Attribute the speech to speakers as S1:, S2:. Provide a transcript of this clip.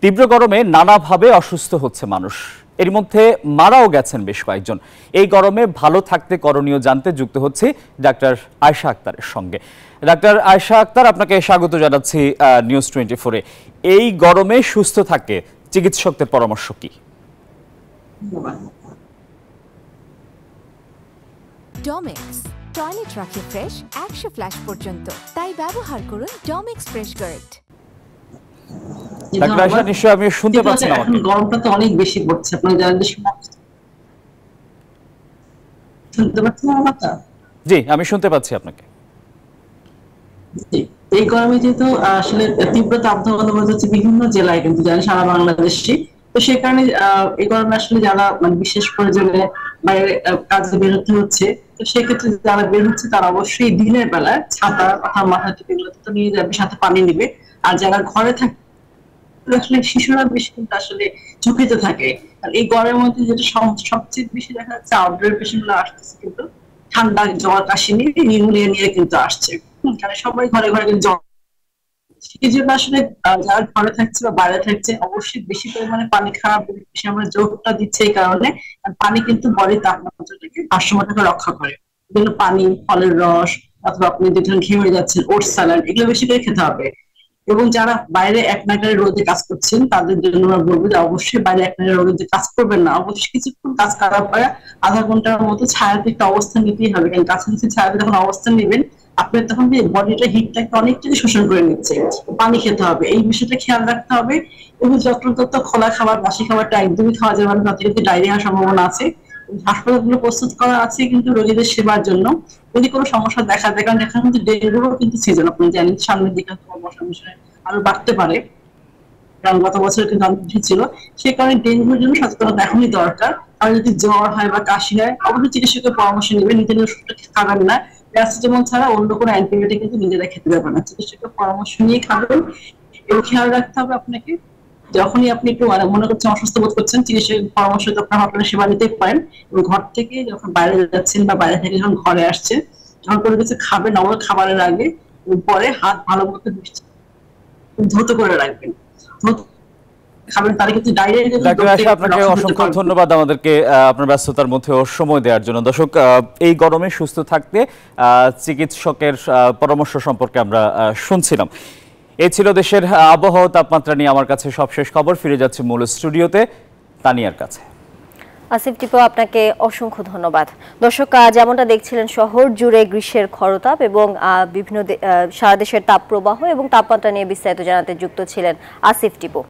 S1: তীব্র গরমে নানাভাবে অসুস্থ হচ্ছে মানুষ, এর মধ্যে মারাও গেছেন বেশ কয়েকজন। এই গরমে ভালো থাকতে করণীয় জানতে যুক্ত হচ্ছে ডাক্তার আয়েশা আক্তারের সঙ্গে। ডাক্তার আয়েশা আক্তার, আপনাকে স্বাগত জানাচ্ছি নিউজ 24-এ। এই গরমে সুস্থ থাকতে চিকিৎসকদের পরামর্শ কি?
S2: ডমেক্স টয়লেট রাখে ফ্রেশ 100 ফ্ল্যাশ পর্যন্ত, তাই ব্যবহার করুন Domex fresh guard.
S1: Doctor Ayesha, নিশ্চয়ই আমি শুনতে পাচ্ছি না?
S3: এখন গরমটা তো অনেক বেশি পড়ছে, আপনি জানেন। শুনতে পাচ্ছেন আমাকে?
S1: জি, আমি শুনতে পাচ্ছি আপনাকে।
S3: এই গরমে যেহেতু আসলে তীব্র তাপদাহ হচ্ছে বিভিন্ন জেলায়, কিন্তু জানেন সারা বাংলাদেশে, তো সেই কারণে এই গরমে আসলে যারা মানে বিশেষ প্রয়োজনে বাইরে কাজে বের হতে হচ্ছে, তো সেক্ষেত্রে যারা বের হচ্ছে তারা অবশ্যই দিনের বেলায় ছাতা অথবা মাথা টুপি এগুলো তো নিয়ে যাবে, সাথে পানি নিবে। আর যারা ঘরে থাকে আসলে শিশুরা বেশি কিন্তু আসলে ঝুঁকিতে থাকে। আর এই গরমের মধ্যে যেটা সবচেয়ে বেশি দেখা যাচ্ছে, আউটডোর পেশেন্ট গুলো আসতেছে কিন্তু ঠান্ডা জ্বর কাশি নিয়ে, নিউমোনিয়া নিয়ে কিন্তু আসছে। কারণ সবাই ঘরে ঘরে কিন্তু জ্বর। সেই জন্য আসলে যারা ঘরে থাকছে বা বাইরে থাকছে অবশ্যই বেশি পরিমাণে পানি খাওয়া, বেশি আমরা জোরটা দিচ্ছি এই কারণে পানি কিন্তু বডির তাপমাত্রাটাকে ভারসাম্যটাকে রক্ষা করে। যেগুলো পানি, ফলের রস, অথবা আপনি যেটা ঘেমে যাচ্ছেন ওটস স্যালাড, এগুলো বেশি করে খেতে হবে। এবং যারা বাইরে এক নাগারে রোদে কাজ করছেন তাদের জন্য আমরা বলবো যে অবশ্যই বাইরে এক নাগারে রোদে কাজ করবেন না। অবশ্যই কিছুক্ষণ কাজ করার পরে আধা ঘন্টার মতো ছায়াতে একটা অবস্থান নিতেই হবে, কারণ কাছাকাছি ছায়াতে যখন অবস্থান নেবেন আপনার তখন বডিটা হিটটাকে অনেকটাই শোষণ করে নিচ্ছে। পানি খেতে হবে, এই বিষয়টা খেয়াল রাখতে হবে। এবং যত্রতত্র খোলা খাবার, বাসি খাবারটা একদমই খাওয়া যাবে না, তাতে কিন্তু ডায়রিয়া হওয়ার সম্ভাবনা আছে। হাসপাতালগুলো প্রস্তুত করা আছে কিন্তু রোগীদের সেবার জন্য। যদি কোনো সমস্যা দেখা যায়, কারণ এখন কিন্তু ডেঙ্গুরও কিন্তু সিজন, আপনি জানেন সামনের দিকে মশা মশায় আরো বাড়তে পারে, কারণ গত বছর কিন্তু অনেক বেশি ছিল। সেই কারণে ডেঙ্গুর জন্য সচেতনতা এখনই দরকার। আর যদি জ্বর হয় বা কাশি হয় অবশ্যই চিকিৎসকের পরামর্শ নেবেন, নিজের ওষুধটা খাবেন না। প্যারাসিটামল ছাড়া অন্য কোনো অ্যান্টিবায়োটিক কিন্তু নিজেরা খেতে যাবেন না, চিকিৎসকের পরামর্শ নিয়ে খাবেন। এবং খেয়াল রাখতে হবে আপনাকে, যখনই আপনি একটু মনে করছেন অসুস্থ বোধ করছেন, চিকিৎসকের পরামর্শ তো আপনার হটলাইনে সেবা নিতে পারেন। এবং ঘর থেকে যখন বাইরে যাচ্ছেন বা বাইরে থেকে যখন ঘরে আসছেন, যখন কোনো কিছু খাবেন অবশ্যই খাবারের আগে পরে হাত ভালো মতো ধৌত করে রাখবেন।
S1: ডাক্তার আয়েশা, আপনাকে অসংখ্য ধন্যবাদ আমাদেরকে আপনার ব্যস্ততার মধ্যেও সময় দেওয়ার জন্য। দর্শক, এই গরমে সুস্থ থাকতে চিকিৎসকের পরামর্শ সম্পর্কে আমরা শুনছিলাম। এই ছিল দেশের আবহাওয়া তাপমাত্রা নিয়ে আমার কাছে সবশেষ খবর। ফিরে যাচ্ছে মূল স্টুডিওতে তানিয়ার কাছে।
S4: আসিফ টিপু, আপনাকে অসংখ্য ধন্যবাদ। দর্শক, যেমনটা দেখছিলেন শহর জুড়ে গ্রীষ্মের খরতাপ এবং বিভিন্ন সারা দেশের তাপ প্রবাহ এবং তাপমাত্রা নিয়ে বিস্তারিত জানাতে যুক্ত ছিলেন আসিফ টিপু।